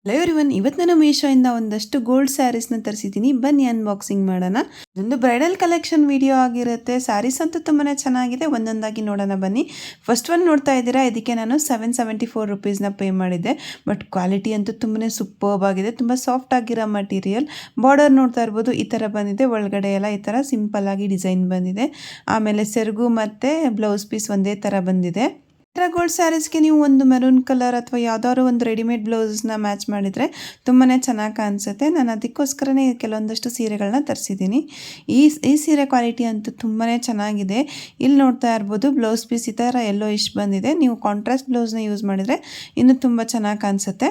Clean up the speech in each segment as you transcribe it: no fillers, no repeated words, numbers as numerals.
Hello everyone, ಇವತ್ತು ನಾನು ಮೀಶೋಯಿಂದ ಒಂದಷ್ಟು ಗೋಲ್ಡ್ ಸ್ಯಾರೀಸ್ನ ತರಿಸಿದ್ದೀನಿ. ಬನ್ನಿ ಅನ್ಬಾಕ್ಸಿಂಗ್ ಮಾಡೋಣ. ಇದೊಂದು ಬ್ರೈಡಲ್ ಕಲೆಕ್ಷನ್ ವಿಡಿಯೋ ಆಗಿರುತ್ತೆ. ಸ್ಯಾರೀಸ್ ಅಂತೂ ತುಂಬಾ ಚೆನ್ನಾಗಿದೆ. ಒಂದೊಂದಾಗಿ ನೋಡೋಣ ಬನ್ನಿ. ಫಸ್ಟ್ ಒನ್ ನೋಡ್ತಾ ಇದ್ದೀರಾ, ಇದಕ್ಕೆ ನಾನು 774 ರುಪೀಸ್ನ ಪೇ ಮಾಡಿದ್ದೆ. ಬಟ್ ಕ್ವಾಲಿಟಿ ಅಂತೂ ತುಂಬಾ ಸೂಪರ್ಬ್ ಆಗಿದೆ. ತುಂಬ ಸಾಫ್ಟ್ ಆಗಿರೋ ಮಟೀರಿಯಲ್. ಬಾರ್ಡರ್ ನೋಡ್ತಾ ಇರ್ಬೋದು, ಈ ಥರ ಬಂದಿದೆ. ಒಳಗಡೆ ಎಲ್ಲ ಈ ಥರ ಸಿಂಪಲ್ ಆಗಿ ಡಿಸೈನ್ ಬಂದಿದೆ. ಆಮೇಲೆ ಸೆರಗು ಮತ್ತು ಬ್ಲೌಸ್ ಪೀಸ್ ಒಂದೇ ಥರ ಬಂದಿದೆ. ಗೋಲ್ಡ್ ಸ್ಯಾರೀಸ್ಗೆ ನೀವು ಒಂದು ಮೆರೂನ್ ಕಲರ್ ಅಥವಾ ಯಾವ್ದಾದ್ರು ಒಂದು ರೆಡಿಮೇಡ್ ಬ್ಲೌಸ್ನ ಮ್ಯಾಚ್ ಮಾಡಿದರೆ ತುಂಬಾ ಚೆನ್ನಾಗಿ ಕಾಣಿಸುತ್ತೆ. ನಾನು ಅದಕ್ಕೋಸ್ಕರನೇ ಕೆಲವೊಂದಷ್ಟು ಸೀರೆಗಳನ್ನ ತರಿಸಿದ್ದೀನಿ. ಈ ಸೀರೆ ಕ್ವಾಲಿಟಿ ಅಂತೂ ತುಂಬಾ ಚೆನ್ನಾಗಿದೆ. ಇಲ್ಲಿ ನೋಡ್ತಾ ಇರ್ಬೋದು, ಬ್ಲೌಸ್ ಪೀಸ್ ಈ ಥರ ಎಲ್ಲೋ ಇಷ್ಟು ಬಂದಿದೆ. ನೀವು ಕಾಂಟ್ರಾಸ್ಟ್ ಬ್ಲೌಸ್ನ ಯೂಸ್ ಮಾಡಿದರೆ ಇನ್ನೂ ತುಂಬ ಚೆನ್ನಾಗಿ ಕಾಣಿಸುತ್ತೆ.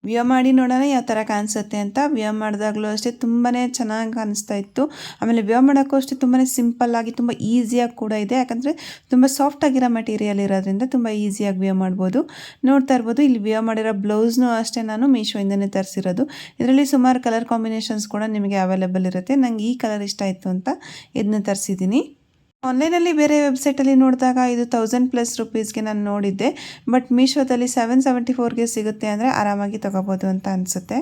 ವಿಯರ್ ಮಾಡಿ ನೋಡೋಣ ಯಾವ ಥರ ಕಾಣಿಸುತ್ತೆ ಅಂತ. ವಿಯರ್ ಮಾಡಿದಾಗಲೂ ಅಷ್ಟೇ ತುಂಬಾ ಚೆನ್ನಾಗಿ ಕಾಣಿಸ್ತಾ ಇತ್ತು. ಆಮೇಲೆ ವಿಯರ್ ಮಾಡೋಕ್ಕೂ ಅಷ್ಟೇ ತುಂಬಾ ಸಿಂಪಲ್ಲಾಗಿ ತುಂಬ ಈಸಿಯಾಗಿ ಕೂಡ ಇದೆ. ಯಾಕಂದರೆ ತುಂಬ ಸಾಫ್ಟಾಗಿರೋ ಮಟೀರಿಯಲ್ ಇರೋದ್ರಿಂದ ತುಂಬ ಈಸಿಯಾಗಿ ವಿಯರ್ ಮಾಡ್ಬೋದು. ನೋಡ್ತಾ ಇರ್ಬೋದು, ಇಲ್ಲಿ ವಿಯರ್ ಮಾಡಿರೋ ಬ್ಲೌಸ್ನೂ ಅಷ್ಟೇ ನಾನು ಮೀಶೋಯಿಂದನೇ ತರಿಸಿರೋದು. ಇದರಲ್ಲಿ ಸುಮಾರು ಕಲರ್ ಕಾಂಬಿನೇಷನ್ಸ್ ಕೂಡ ನಿಮಗೆ ಅವೈಲೇಬಲ್ ಇರುತ್ತೆ. ನಂಗೆ ಈ ಕಲರ್ ಇಷ್ಟ ಆಯಿತು ಅಂತ ಇದನ್ನ ತರಿಸಿದ್ದೀನಿ. ಆನ್ಲೈನಲ್ಲಿ ಬೇರೆ ವೆಬ್ಸೈಟಲ್ಲಿ ನೋಡಿದಾಗ ಇದು 1000+ ರುಪೀಸ್ಗೆ ನಾನು ನೋಡಿದ್ದೆ. ಬಟ್ ಮೀಶೋದಲ್ಲಿ 774ಗೆ ಸಿಗುತ್ತೆ ಅಂದರೆ ಆರಾಮಾಗಿ ತೊಗೋಬೋದು ಅಂತ ಅನಿಸುತ್ತೆ.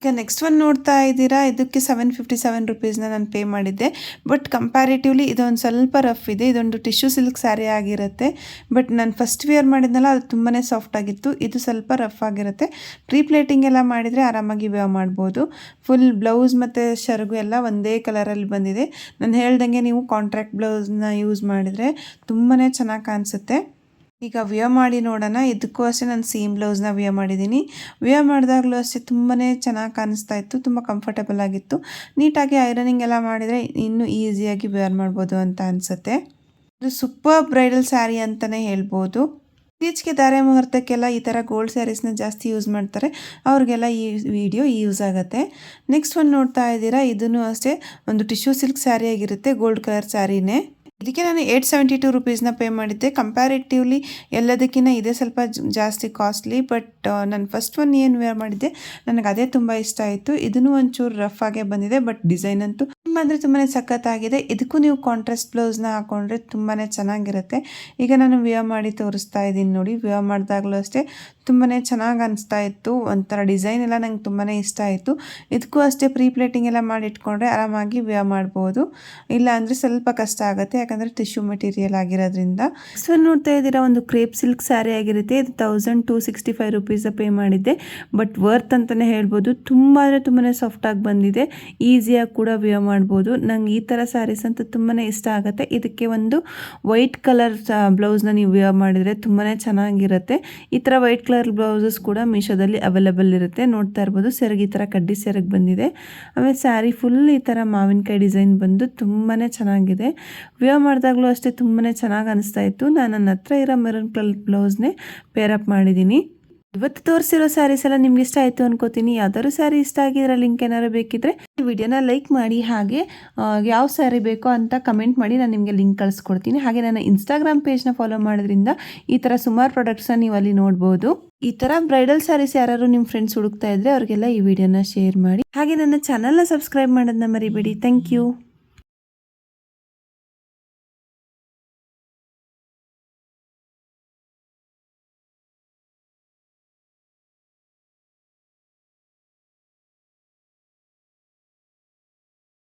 ಈಗ ನೆಕ್ಸ್ಟ್ ಒನ್ ನೋಡ್ತಾ ಇದ್ದೀರಾ, ಇದಕ್ಕೆ 757 ರುಪೀಸ್ನ ನಾನು ಪೇ ಮಾಡಿದ್ದೆ. ಬಟ್ ಕಂಪ್ಯಾರಿಟಿವ್ಲಿ ಇದೊಂದು ಸ್ವಲ್ಪ ರಫ್ ಇದೆ. ಇದೊಂದು ಟಿಶ್ಯೂ ಸಿಲ್ಕ್ ಸ್ಯಾರಿ ಆಗಿರುತ್ತೆ. ಬಟ್ ನಾನು ಫಸ್ಟ್ ವೇರ್ ಮಾಡಿದ್ನಲ್ಲ, ಅದು ತುಂಬಾ ಸಾಫ್ಟ್ ಆಗಿತ್ತು. ಇದು ಸ್ವಲ್ಪ ರಫ್ ಆಗಿರುತ್ತೆ. ಪ್ಲೇಟಿಂಗ್ ಎಲ್ಲ ಮಾಡಿದರೆ ಆರಾಮಾಗಿ ವೇರ್ ಮಾಡ್ಬೋದು. ಫುಲ್ ಬ್ಲೌಸ್ ಮತ್ತು ಸೆರಗು ಎಲ್ಲ ಒಂದೇ ಕಲರಲ್ಲಿ ಬಂದಿದೆ. ನಾನು ಹೇಳ್ದಂಗೆ ನೀವು ಕಾಂಟ್ರಾಕ್ಟ್ ಬ್ಲೌಸ್ನ ಯೂಸ್ ಮಾಡಿದರೆ ತುಂಬಾ ಚೆನ್ನಾಗಿ ಕಾಣಿಸುತ್ತೆ. ಈಗ ವಿಯರ್ ಮಾಡಿ ನೋಡೋಣ. ಇದಕ್ಕೂ ಅಷ್ಟೇ ನಾನು ಸೇಮ್ ಬ್ಲೌಸ್ನ ವಿಯರ್ ಮಾಡಿದ್ದೀನಿ. ವಿಯರ್ ಮಾಡಿದಾಗಲೂ ಅಷ್ಟೇ ತುಂಬಾ ಚೆನ್ನಾಗಿ ಕಾಣಿಸ್ತಾ ಇತ್ತು. ತುಂಬ ಕಂಫರ್ಟಬಲ್ ಆಗಿತ್ತು. ನೀಟಾಗಿ ಐರನಿಂಗ್ ಎಲ್ಲ ಮಾಡಿದರೆ ಇನ್ನೂ ಈಸಿಯಾಗಿ ವಿಯರ್ ಮಾಡ್ಬೋದು ಅಂತ ಅನಿಸುತ್ತೆ. ಇದು ಸೂಪರ್ ಬ್ರೈಡಲ್ ಸ್ಯಾರಿ ಅಂತಲೇ ಹೇಳ್ಬೋದು. ಇತ್ತೀಚೆಗೆ ಧಾರೆ ಮುಹೂರ್ತಕ್ಕೆಲ್ಲ ಈ ಥರ ಗೋಲ್ಡ್ ಸ್ಯಾರೀಸ್ನ ಜಾಸ್ತಿ ಯೂಸ್ ಮಾಡ್ತಾರೆ. ಅವ್ರಿಗೆಲ್ಲ ಈ ವಿಡಿಯೋ ಯೂಸ್ ಆಗುತ್ತೆ. ನೆಕ್ಸ್ಟ್ ಒಂದು ನೋಡ್ತಾ ಇದ್ದೀರಾ, ಇದನ್ನು ಅಷ್ಟೇ ಒಂದು ಟಿಶ್ಯೂ ಸಿಲ್ಕ್ ಸ್ಯಾರಿ ಆಗಿರುತ್ತೆ. ಗೋಲ್ಡ್ ಕಲರ್ ಸ್ಯಾರಿನೇ. ಇದಕ್ಕೆ ನಾನು 872 ರುಪೀಸ್ನ ಪೇ ಮಾಡಿದ್ದೆ. ಕಂಪ್ಯಾರಿಟಿವ್ಲಿ ಎಲ್ಲದಕ್ಕಿಂತ ಇದೇ ಸ್ವಲ್ಪ ಜಾಸ್ತಿ ಕಾಸ್ಟ್ಲಿ. ಬಟ್ ನಾನು ಫಸ್ಟ್ ಒನ್ ಏನು ವೇರ್ ಮಾಡಿದ್ದೆ, ನನಗೆ ಅದೇ ತುಂಬ ಇಷ್ಟ ಆಯಿತು. ಇದನ್ನು ಒಂಚೂರು ರಫ್ ಆಗೇ ಬಂದಿದೆ. ಬಟ್ ಡಿಸೈನ್ ಅಂತೂ ತುಂಬ ಅಂದರೆ ತುಂಬಾ ಸಖತ್ತಾಗಿದೆ. ಇದಕ್ಕೂ ನೀವು ಕಾಂಟ್ರಾಸ್ಟ್ ಬ್ಲೌಸ್ನ ಹಾಕೊಂಡ್ರೆ ತುಂಬಾ ಚೆನ್ನಾಗಿರುತ್ತೆ. ಈಗ ನಾನು ವೇರ್ ಮಾಡಿ ತೋರಿಸ್ತಾ ಇದ್ದೀನಿ ನೋಡಿ. ವೇರ್ ಮಾಡಿದಾಗಲೂ ಅಷ್ಟೇ ತುಂಬಾ ಚೆನ್ನಾಗಿ ಅನಿಸ್ತಾ ಇತ್ತು. ಒಂಥರ ಡಿಸೈನ್ ಎಲ್ಲ ನಂಗೆ ತುಂಬಾ ಇಷ್ಟ ಆಯಿತು. ಇದಕ್ಕೂ ಅಷ್ಟೇ ಪ್ಲೇಟಿಂಗ್ ಎಲ್ಲ ಮಾಡಿ ಇಟ್ಕೊಂಡ್ರೆ ಆರಾಮಾಗಿ ವೇರ್ ಮಾಡ್ಬೋದು. ಇಲ್ಲ ಅಂದರೆ ಸ್ವಲ್ಪ ಕಷ್ಟ ಆಗುತ್ತೆ, ಯಾಕಂದರೆ ಟಿಶ್ಯೂ ಮೆಟೀರಿಯಲ್ ಆಗಿರೋದ್ರಿಂದ. ಸೊ ನೋಡ್ತಾ ಇದ್ದೀರಾ, ಒಂದು ಕ್ರೇಪ್ ಸಿಲ್ಕ್ ಸ್ಯಾರಿ ಆಗಿರುತ್ತೆ. ಇದು 1265 ರುಪೀಸ್ ಪೇ ಮಾಡಿದ್ದೆ. ಬಟ್ ವರ್ತ್ ಅಂತಲೇ ಹೇಳ್ಬೋದು. ತುಂಬ ಅಂದರೆ ತುಂಬಾ ಸಾಫ್ಟಾಗಿ ಬಂದಿದೆ. ಈಸಿಯಾಗಿ ಕೂಡ ವೇರ್ ಮಾಡ್ಬೋದು. ನಂಗೆ ಈ ಥರ ಸ್ಯಾರೀಸ್ ಅಂತ ತುಂಬಾ ಇಷ್ಟ ಆಗುತ್ತೆ. ಇದಕ್ಕೆ ಒಂದು ವೈಟ್ ಕಲರ್ ಬ್ಲೌಸ್ನ ನೀವು ವೇರ್ ಮಾಡಿದರೆ ತುಂಬಾ ಚೆನ್ನಾಗಿರುತ್ತೆ. ಈ ಥರ ವೈಟ್ ಕಲರ್ ಬ್ಲೌಸಸ್ ಕೂಡ ಮೀಶೋದಲ್ಲಿ ಅವೈಲೇಬಲ್ ಇರುತ್ತೆ. ನೋಡ್ತಾ ಇರ್ಬೋದು, ಸೆರಗು ಈ ಥರ ಕಡ್ಡಿ ಸೆರಗು ಬಂದಿದೆ. ಆಮೇಲೆ ಸ್ಯಾರಿ ಫುಲ್ ಈ ಥರ ಮಾವಿನಕಾಯಿ ಡಿಸೈನ್ ಬಂದು ತುಂಬಾ ಚೆನ್ನಾಗಿದೆ. ವೇರ್ ಮಾಡಿದಾಗಲೂ ಅಷ್ಟೇ ತುಂಬಾ ಚೆನ್ನಾಗಿ ಅನಿಸ್ತಾ ಇತ್ತು. ನಾನು ನನ್ನ ಹತ್ರ ಇರೋ ಮೆರೂನ್ ಕಲರ್ ಬ್ಲೌಸ್ನೇ ಪೇರಪ್ ಮಾಡಿದ್ದೀನಿ. ಇವತ್ತು ತೋರಿಸಿರೋ ಸ್ಯಾರೀಸ್ ಎಲ್ಲ ನಿಮ್ಗೆ ಇಷ್ಟ ಆಯಿತು ಅನ್ಕೋತೀನಿ. ಯಾವ್ದಾದ್ರು ಸ್ಯಾರಿ ಇಷ್ಟ ಆಗಿರೋ ಲಿಂಕ್ ಏನಾದ್ರು ಬೇಕಿದ್ರೆ ಈ ವಿಡಿಯೋನ ಲೈಕ್ ಮಾಡಿ. ಹಾಗೆ ಯಾವ ಸ್ಯಾರಿ ಬೇಕೋ ಅಂತ ಕಮೆಂಟ್ ಮಾಡಿ, ನಾನು ನಿಮಗೆ ಲಿಂಕ್ ಕಳಿಸ್ಕೊಡ್ತೀನಿ. ಹಾಗೆ ನನ್ನ ಇನ್ಸ್ಟಾಗ್ರಾಮ್ ಪೇಜ್ನ ಫಾಲೋ ಮಾಡೋದ್ರಿಂದ ಈ ಥರ ಸುಮಾರು ಪ್ರಾಡಕ್ಟ್ಸ್ನ ನೀವು ಅಲ್ಲಿ ನೋಡ್ಬೋದು. ಈ ಥರ ಬ್ರೈಡಲ್ ಸ್ಯಾರೀಸ್ ಯಾರು ನಿಮ್ಮ ಫ್ರೆಂಡ್ಸ್ ಹುಡುಕ್ತಾ ಇದ್ರೆ ಅವ್ರಿಗೆಲ್ಲ ಈ ವಿಡಿಯೋನ ಶೇರ್ ಮಾಡಿ. ಹಾಗೆ ನನ್ನ ಚಾನಲ್ನ ಸಬ್ಸ್ಕ್ರೈಬ್ ಮಾಡೋದನ್ನ ಮರಿಬೇಡಿ. Thank you.